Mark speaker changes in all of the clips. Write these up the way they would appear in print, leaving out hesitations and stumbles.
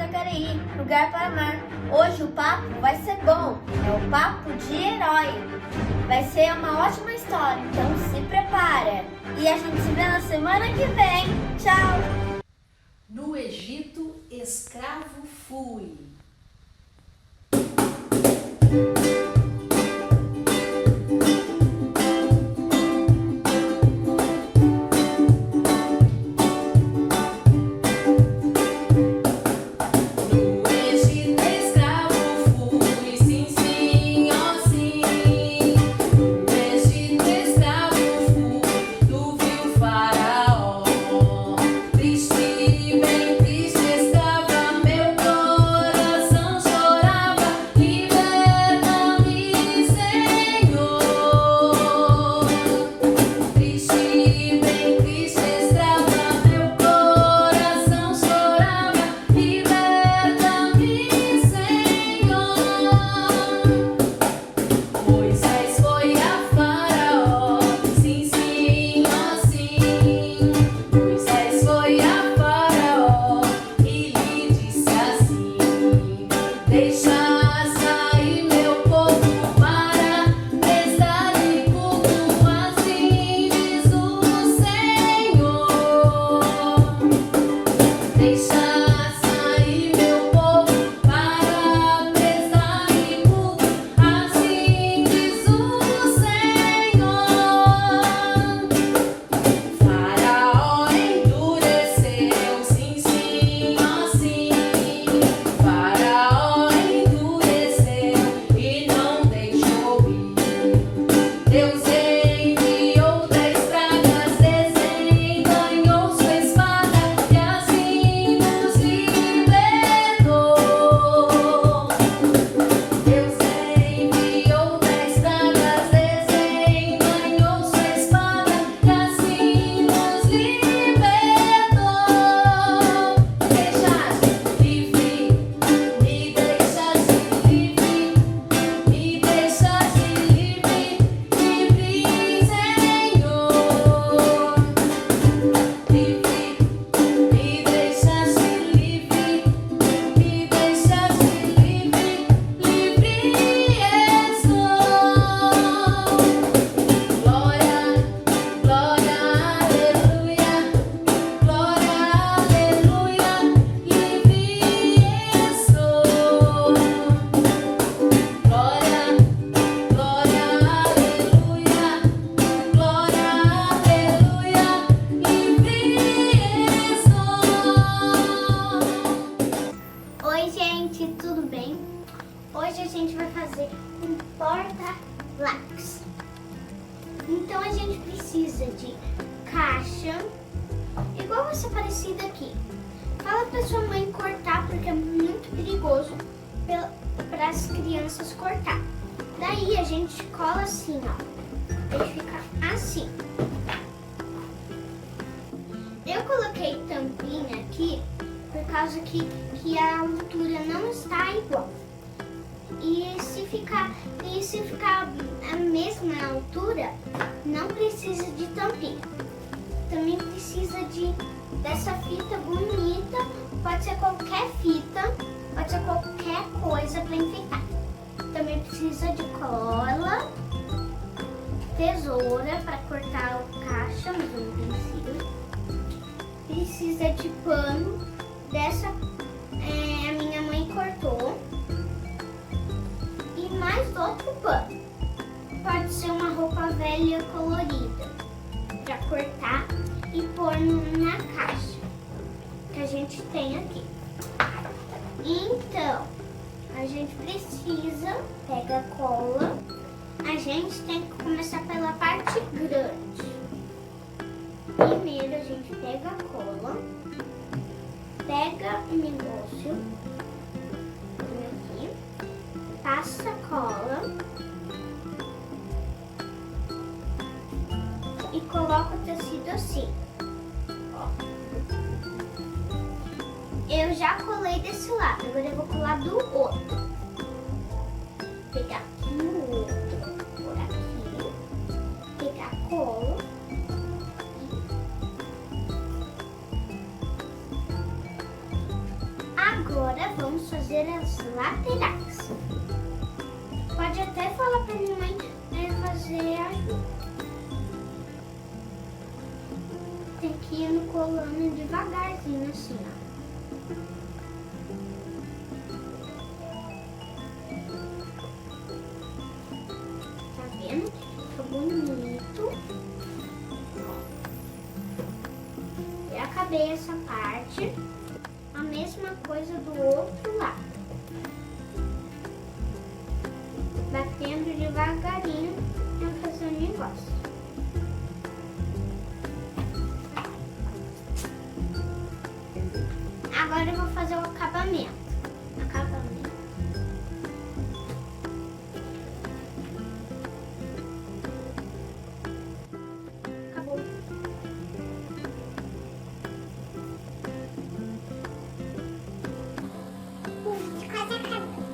Speaker 1: Jacareí, lugar para amar. Hoje o papo vai ser bom, é o papo de herói. Vai ser uma ótima história, então se prepara. E a gente se vê na semana que vem. Tchau!
Speaker 2: No Egito, escravo fui.
Speaker 3: Oi gente, tudo bem? Hoje a gente vai fazer um porta-lápis. Então a gente precisa de caixa, igual essa parecida aqui. Fala pra sua mãe cortar porque é muito perigoso para as crianças cortar. Daí a gente cola assim, ó. Ele fica assim. Eu coloquei tampinha aqui por causa que a altura não está igual. E se ficar a mesma altura, não precisa de tampinha. Também precisa dessa fita bonita, pode ser qualquer fita, pode ser qualquer coisa para enfeitar. Também precisa de cola, tesoura para cortar a caixa, mas eu não preciso. Precisa de pano, dessa a minha mãe cortou. E mais outro pano. Pode ser uma roupa velha colorida para cortar e pôr na caixa que a gente tem aqui. Então, a gente precisa pegar cola. A gente tem que começar pela parte grande. Primeiro a gente pega a cola, pega o negócio aqui, passa a cola e coloca o tecido assim. Ó. Eu já colei desse lado, agora eu vou colar do outro. Pegar aqui no outro, por aqui, pegar a cola. Agora vamos fazer as laterais. Pode até falar pra mamãe fazer ajuda. Tem que ir colando devagarzinho assim, ó. Tá vendo? Ficou bonito. E acabei essa parte. A mesma coisa do outro lado. Batendo devagarinho pra fazer o negócio. Agora eu vou fazer o acabamento. Acabou. Quase acabou.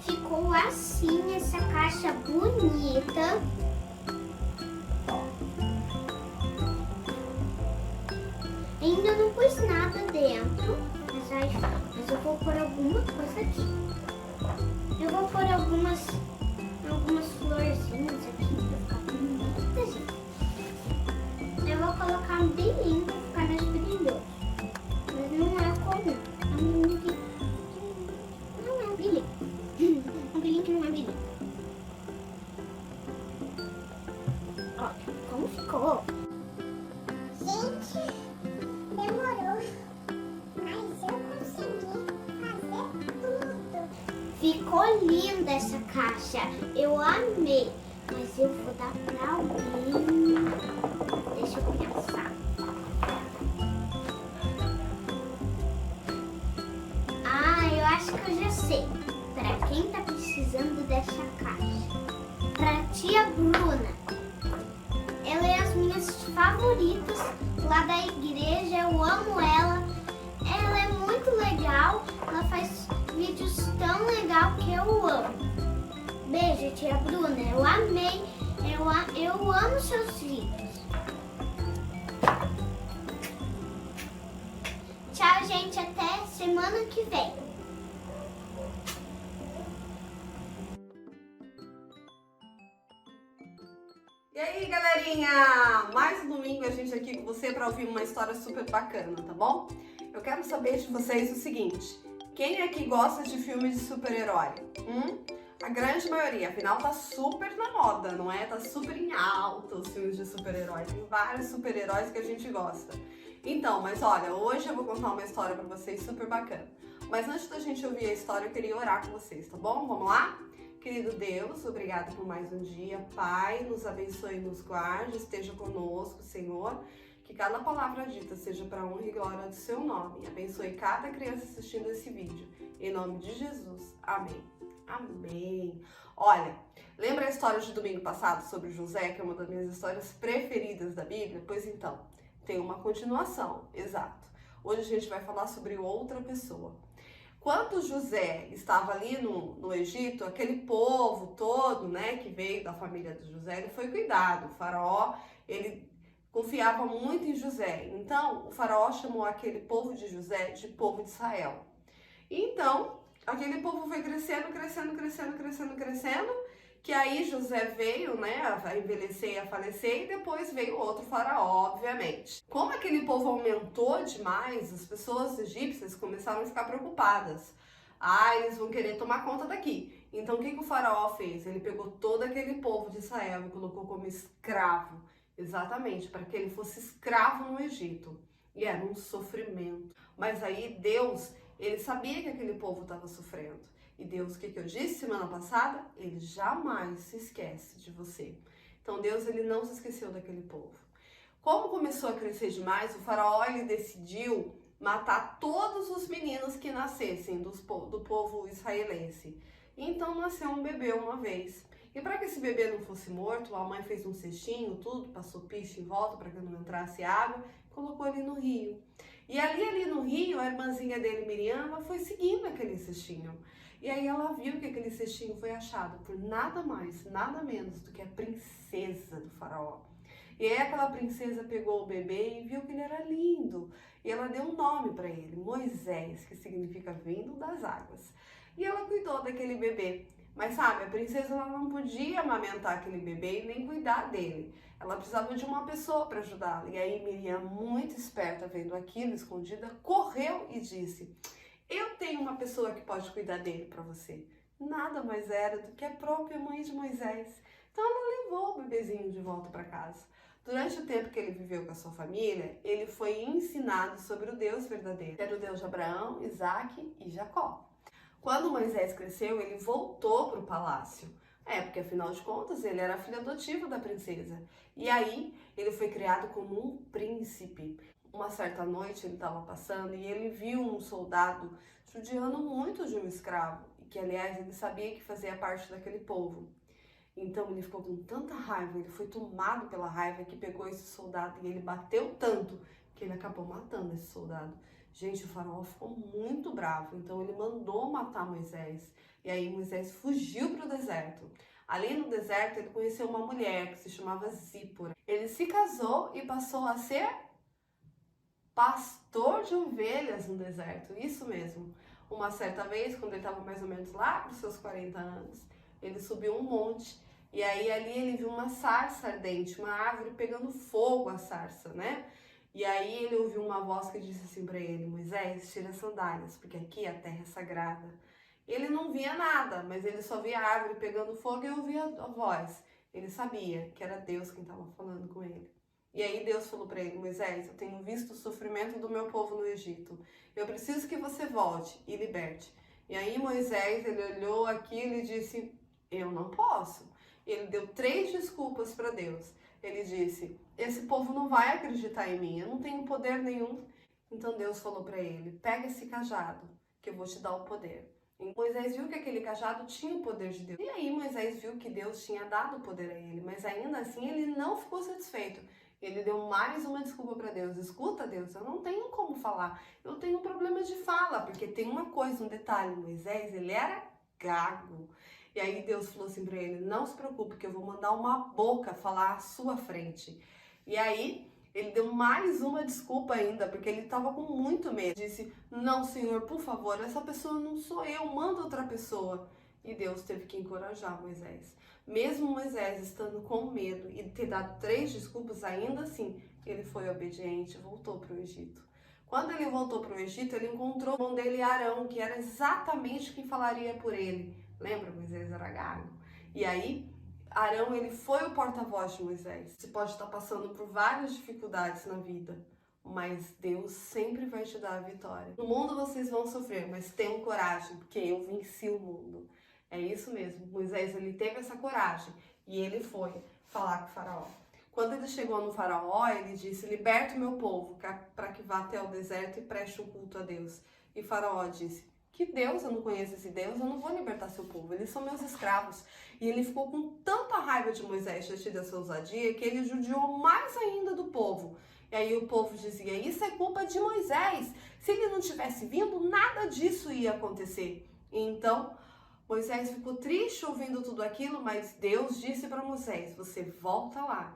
Speaker 3: Ficou assim essa caixa bonita. Ainda não pus nada dentro, mas eu vou pôr alguma coisa aqui. Eu vou pôr algumas florzinhas aqui pra ficar bonita, gente. Eu vou colocar um brilhinho pra ficar mais brilhoso. Mas não é comum. Não é um brilhinho. Um brilhinho que não é brilhinho. Olha como ficou. Gente, demorou, mas eu consegui fazer tudo. Ficou linda essa caixa, eu amei, mas eu vou dar pra alguém. Deixa eu pensar. Eu acho que eu já sei. Pra quem tá precisando dessa caixa? Pra tia Bruna. Ela é as minhas favoritas lá da igreja, eu amo ela. Ela é muito legal, ela faz vídeos tão legal que eu amo. Beijo, tia Bruna, eu amei, eu amo seus vídeos. Tchau, gente, até semana que vem.
Speaker 4: E aí, galerinha! Mais um domingo a gente aqui com você para ouvir uma história super bacana, tá bom? Eu quero saber de vocês o seguinte: quem aqui gosta de filmes de super-herói? A grande maioria, afinal tá super na moda, não é? Tá super em alta os filmes de super-herói. Tem vários super-heróis que a gente gosta. Então, mas olha, hoje eu vou contar uma história para vocês super bacana. Mas antes da gente ouvir a história, eu queria orar com vocês, tá bom? Vamos lá? Querido Deus, obrigada por mais um dia. Pai, nos abençoe e nos guarde, esteja conosco, Senhor. Que cada palavra dita seja para a honra e glória do seu nome. Abençoe cada criança assistindo esse vídeo. Em nome de Jesus. Amém. Amém. Olha, lembra a história de domingo passado sobre José, que é uma das minhas histórias preferidas da Bíblia? Pois então, tem uma continuação, exato. Hoje a gente vai falar sobre outra pessoa. Quando José estava ali no Egito, aquele povo todo, né, que veio da família de José, ele foi cuidado. O faraó, ele confiava muito em José. Então, o faraó chamou aquele povo de José de povo de Israel. E então, aquele povo foi crescendo, que aí José veio, né, a envelhecer e a falecer, e depois veio outro faraó, obviamente. Como aquele povo aumentou demais, as pessoas egípcias começaram a ficar preocupadas. Eles vão querer tomar conta daqui. Então, o que o faraó fez? Ele pegou todo aquele povo de Israel e colocou como escravo, exatamente, para que ele fosse escravo no Egito. E era um sofrimento. Mas aí Deus, ele sabia que aquele povo estava sofrendo. E Deus, o que eu disse semana passada? Ele jamais se esquece de você. Então Deus, ele não se esqueceu daquele povo. Como começou a crescer demais, o faraó, ele decidiu matar todos os meninos que nascessem do povo israelense. Então nasceu um bebê uma vez. E para que esse bebê não fosse morto, a mãe fez um cestinho, tudo, passou piche em volta para que não entrasse água, colocou ali no rio. E ali no rio, a irmãzinha dele, Miriam, foi seguindo aquele cestinho. E aí ela viu que aquele cestinho foi achado por nada mais, nada menos do que a princesa do faraó. E aí aquela princesa pegou o bebê e viu que ele era lindo. E ela deu um nome para ele, Moisés, que significa vindo das águas. E ela cuidou daquele bebê. Mas sabe, a princesa ela não podia amamentar aquele bebê e nem cuidar dele. Ela precisava de uma pessoa para ajudá-la. E aí Miriam, muito esperta, vendo aquilo escondida, correu e disse: eu tenho uma pessoa que pode cuidar dele para você. Nada mais era do que a própria mãe de Moisés. Então ela levou o bebezinho de volta para casa. Durante o tempo que ele viveu com a sua família, ele foi ensinado sobre o Deus verdadeiro, que era o Deus de Abraão, Isaque e Jacó. Quando Moisés cresceu, ele voltou para o palácio. Porque afinal de contas ele era filho adotivo da princesa. E aí ele foi criado como um príncipe. Uma certa noite ele estava passando e ele viu um soldado judiando muito de um escravo, que aliás ele sabia que fazia parte daquele povo. Então ele ficou com tanta raiva, ele foi tomado pela raiva que pegou esse soldado e ele bateu tanto que ele acabou matando esse soldado. Gente, o faraó ficou muito bravo, então ele mandou matar Moisés. E aí Moisés fugiu para o deserto. Ali no deserto ele conheceu uma mulher que se chamava Zípora. Ele se casou e passou a ser pastor de ovelhas no deserto, isso mesmo. Uma certa vez, quando ele estava mais ou menos lá para os seus 40 anos, ele subiu um monte e aí ali ele viu uma sarça ardente, uma árvore pegando fogo a sarça, né? E aí ele ouviu uma voz que disse assim para ele: Moisés, tira as sandálias, porque aqui a terra é sagrada. Ele não via nada, mas ele só via a árvore pegando fogo e ouvia a voz. Ele sabia que era Deus quem estava falando com ele. E aí Deus falou para ele: Moisés, eu tenho visto o sofrimento do meu povo no Egito. Eu preciso que você volte e liberte. E aí Moisés, ele olhou aquilo e disse: eu não posso. Ele deu 3 desculpas para Deus. Ele disse: esse povo não vai acreditar em mim, eu não tenho poder nenhum. Então Deus falou para ele: pega esse cajado, que eu vou te dar o poder. E Moisés viu que aquele cajado tinha o poder de Deus. E aí Moisés viu que Deus tinha dado o poder a ele, mas ainda assim ele não ficou satisfeito. Ele deu mais uma desculpa para Deus. Escuta, Deus, eu não tenho como falar. Eu tenho problema de fala, porque tem uma coisa, um detalhe. Moisés, ele era gago. E aí Deus falou assim para ele: não se preocupe, que eu vou mandar uma boca falar à sua frente. E aí ele deu mais uma desculpa ainda, porque ele estava com muito medo. Disse: não, Senhor, por favor, essa pessoa não sou eu, manda outra pessoa. E Deus teve que encorajar Moisés. Mesmo Moisés estando com medo e ter dado 3 desculpas, ainda assim, ele foi obediente e voltou para o Egito. Quando ele voltou para o Egito, ele encontrou o irmão dele, Arão, que era exatamente quem falaria por ele. Lembra? Moisés era gago. E aí, Arão, ele foi o porta-voz de Moisés. Você pode estar passando por várias dificuldades na vida, mas Deus sempre vai te dar a vitória. No mundo vocês vão sofrer, mas tenham coragem, porque eu venci o mundo. É isso mesmo, Moisés ele teve essa coragem e ele foi falar com o faraó. Quando ele chegou no faraó, ele disse: liberta o meu povo para que vá até o deserto e preste um culto a Deus. E o faraó disse: que Deus? Eu não conheço esse Deus, eu não vou libertar seu povo, eles são meus escravos. E ele ficou com tanta raiva de Moisés ter tido essa ousadia que ele judiou mais ainda do povo. E aí o povo dizia: isso é culpa de Moisés, se ele não tivesse vindo, nada disso ia acontecer. E então Moisés ficou triste ouvindo tudo aquilo, mas Deus disse para Moisés: você volta lá,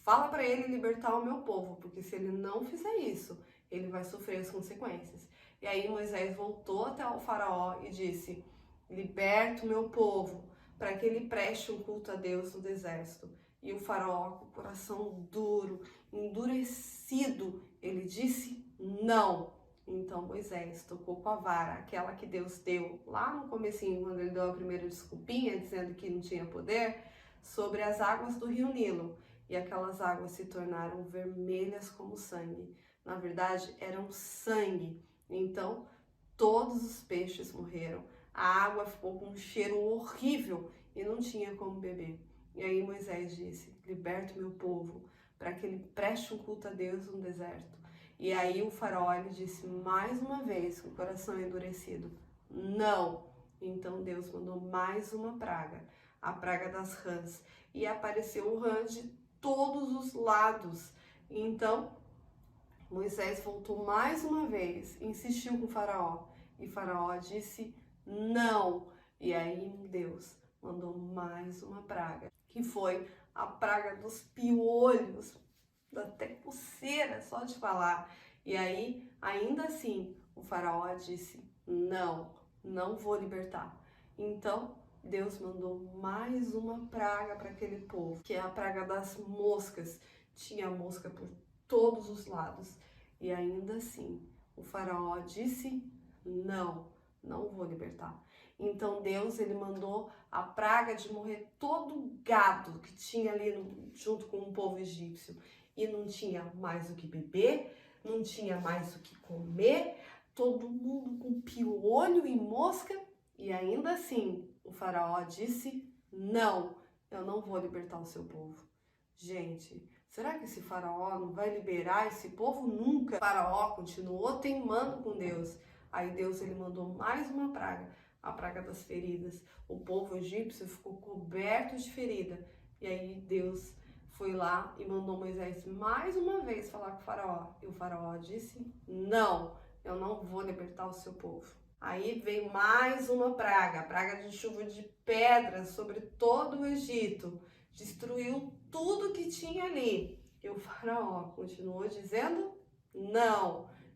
Speaker 4: fala para ele libertar o meu povo, porque se ele não fizer isso, ele vai sofrer as consequências. E aí Moisés voltou até o faraó e disse: liberta o meu povo, para que ele preste um culto a Deus no deserto. E o faraó, com o coração duro, endurecido, ele disse não. Então Moisés tocou com a vara, aquela que Deus deu lá no comecinho, quando ele deu a primeira desculpinha, dizendo que não tinha poder, sobre as águas do rio Nilo. E aquelas águas se tornaram vermelhas como sangue. Na verdade, eram sangue. Então, todos os peixes morreram. A água ficou com um cheiro horrível e não tinha como beber. E aí Moisés disse: liberta o meu povo, para que ele preste um culto a Deus no deserto. E aí o faraó ele disse mais uma vez, com o coração endurecido: não. Então Deus mandou mais uma praga, a praga das rãs. E apareceu o rã de todos os lados. Então Moisés voltou mais uma vez, insistiu com o faraó. E faraó disse não. E aí Deus mandou mais uma praga, que foi a praga dos piolhos. dá até coceira só de falar. E aí, ainda assim, o faraó disse, não vou libertar. Então, Deus mandou mais uma praga para aquele povo, que é a praga das moscas. Tinha mosca por todos os lados. E ainda assim, o faraó disse, não vou libertar. Então Deus, ele mandou a praga de morrer todo o gado que tinha ali junto com o povo egípcio. E não tinha mais o que beber, não tinha mais o que comer, todo mundo com piolho e mosca. E ainda assim, o faraó disse, eu não vou libertar o seu povo. Gente, será que esse faraó não vai liberar esse povo nunca? O faraó continuou teimando com Deus. Aí Deus, ele mandou mais uma praga, a praga das feridas. O povo egípcio ficou coberto de ferida. E aí Deus foi lá e mandou Moisés mais uma vez falar com o faraó. E o faraó disse, eu não vou libertar o seu povo. Aí veio mais uma praga, a praga de chuva de pedras sobre todo o Egito. Destruiu tudo que tinha ali. E o faraó continuou dizendo,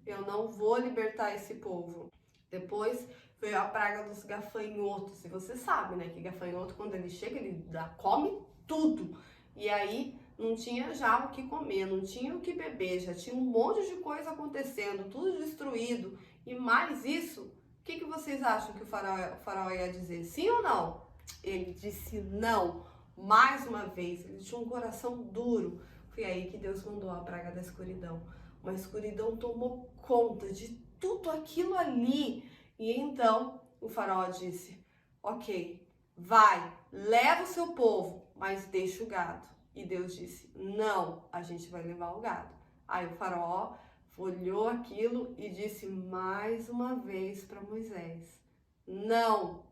Speaker 4: eu não vou libertar esse povo. Depois veio a praga dos gafanhotos. E você sabe, né, que gafanhoto, quando ele chega, ele come tudo. E aí não tinha já o que comer, não tinha o que beber, já tinha um monte de coisa acontecendo, tudo destruído. E mais isso, o que vocês acham que o faraó ia dizer? Sim ou não? Ele disse não, mais uma vez. Ele tinha um coração duro. Foi aí que Deus mandou a praga da escuridão. Uma escuridão tomou conta de tudo aquilo ali. E então o faraó disse, ok, vai, leva o seu povo, mas deixa o gado. E Deus disse, não, a gente vai levar o gado. Aí o faraó olhou aquilo e disse mais uma vez para Moisés,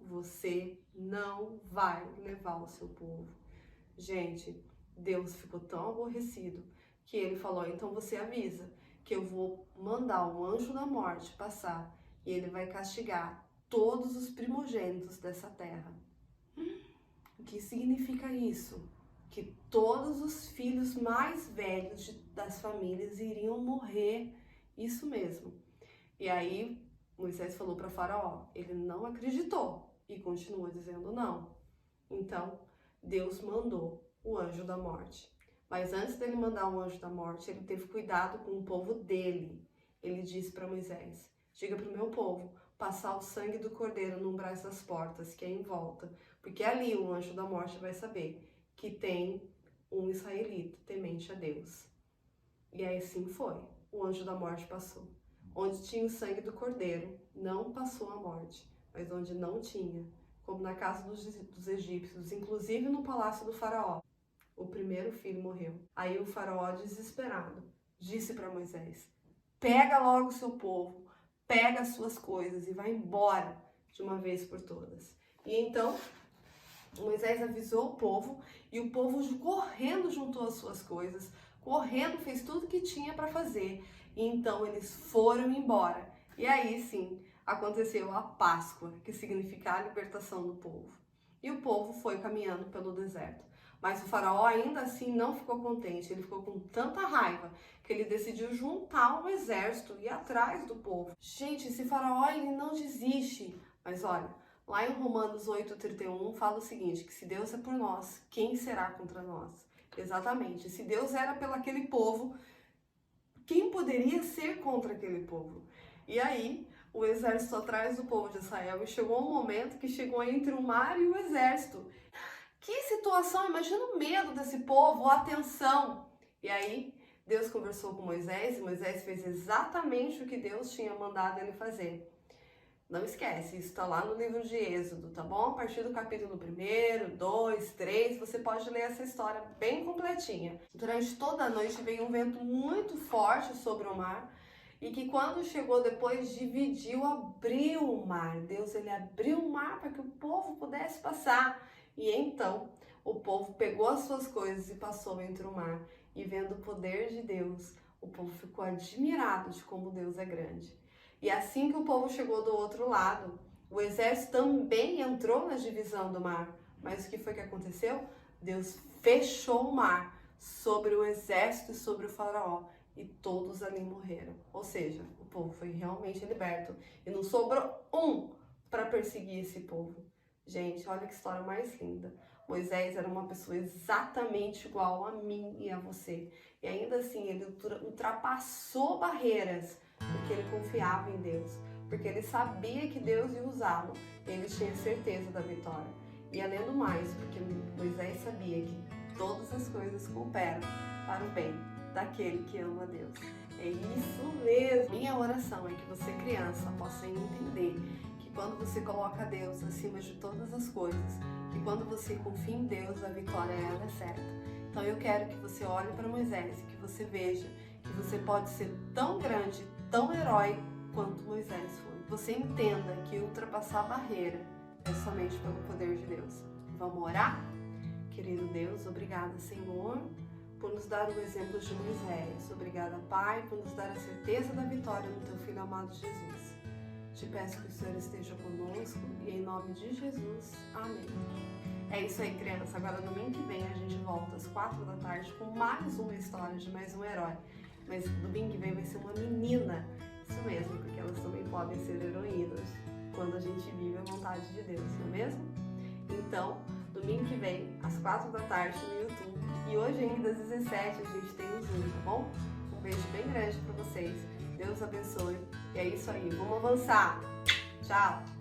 Speaker 4: você não vai levar o seu povo. Gente, Deus ficou tão aborrecido que ele falou, então você avisa que eu vou mandar o anjo da morte passar e ele vai castigar todos os primogênitos dessa terra. O que significa isso? Que todos os filhos mais velhos das famílias iriam morrer. Isso mesmo. E aí Moisés falou para Faraó, ele não acreditou e continuou dizendo não. Então Deus mandou o anjo da morte. Mas antes dele mandar o anjo da morte, ele teve cuidado com o povo dele. Ele disse para Moisés, diga para o meu povo passar o sangue do cordeiro no umbrais das portas, que é em volta, porque ali o anjo da morte vai saber que tem um israelita temente a Deus. E aí assim foi. O anjo da morte passou. Onde tinha o sangue do cordeiro, não passou a morte. Mas onde não tinha, como na casa dos egípcios, inclusive no palácio do faraó, o primeiro filho morreu. Aí o faraó, desesperado, disse para Moisés, pega logo o seu povo, pega as suas coisas e vai embora de uma vez por todas. E então Moisés avisou o povo e o povo correndo juntou as suas coisas, correndo fez tudo que tinha para fazer. E então eles foram embora. E aí sim aconteceu a Páscoa, que significa a libertação do povo. E o povo foi caminhando pelo deserto. Mas o faraó ainda assim não ficou contente, ele ficou com tanta raiva que ele decidiu juntar um exército e ir atrás do povo. Gente, esse faraó ele não desiste. Mas olha, lá em Romanos 8:31 fala o seguinte, que se Deus é por nós, quem será contra nós? Exatamente, se Deus era pelo aquele povo, quem poderia ser contra aquele povo? E aí, o exército atrás do povo de Israel, e chegou um momento que chegou entre o mar e o exército. Que situação, imagina o medo desse povo, a tensão. E aí, Deus conversou com Moisés e Moisés fez exatamente o que Deus tinha mandado ele fazer. Não esquece, isso está lá no livro de Êxodo, tá bom? A partir do capítulo 1, 2, 3, você pode ler essa história bem completinha. Durante toda a noite veio um vento muito forte sobre o mar e que quando chegou depois dividiu, abriu o mar. Deus, ele abriu o mar para que o povo pudesse passar. E então o povo pegou as suas coisas e passou entre o mar. E vendo o poder de Deus, o povo ficou admirado de como Deus é grande. E assim que o povo chegou do outro lado, o exército também entrou na divisão do mar. Mas o que foi que aconteceu? Deus fechou o mar sobre o exército e sobre o faraó. E todos ali morreram. Ou seja, o povo foi realmente liberto. E não sobrou um para perseguir esse povo. Gente, olha que história mais linda. Moisés era uma pessoa exatamente igual a mim e a você. E ainda assim, ele ultrapassou barreiras porque ele confiava em Deus. Porque ele sabia que Deus ia usá-lo. Ele tinha certeza da vitória. E além do mais, porque Moisés sabia que todas as coisas cooperam para o bem daquele que ama a Deus. É isso mesmo. Minha oração é que você, criança, possa entender que quando você coloca Deus acima de todas as coisas, que quando você confia em Deus, a vitória ela é certa. Então eu quero que você olhe para Moisés e que você veja que você pode ser tão grande, tão herói quanto Moisés foi. Você entenda que ultrapassar a barreira é somente pelo poder de Deus. Vamos orar? Querido Deus, obrigada, Senhor, por nos dar o exemplo de Moisés. Obrigada, Pai, por nos dar a certeza da vitória no Teu Filho amado Jesus. Te peço que o Senhor esteja conosco e em nome de Jesus, amém. É isso aí, criança. Agora, domingo que vem, a gente volta às 4 da tarde com mais uma história de mais um herói. Mas domingo que vem vai ser uma menina. Isso mesmo, porque elas também podem ser heroínas quando a gente vive a vontade de Deus, não é mesmo? Então, domingo que vem, às 4 da tarde no YouTube. E hoje ainda às 17 a gente tem o Zoom, tá bom? Um beijo bem grande pra vocês. Deus abençoe. E é isso aí. Vamos avançar. Tchau!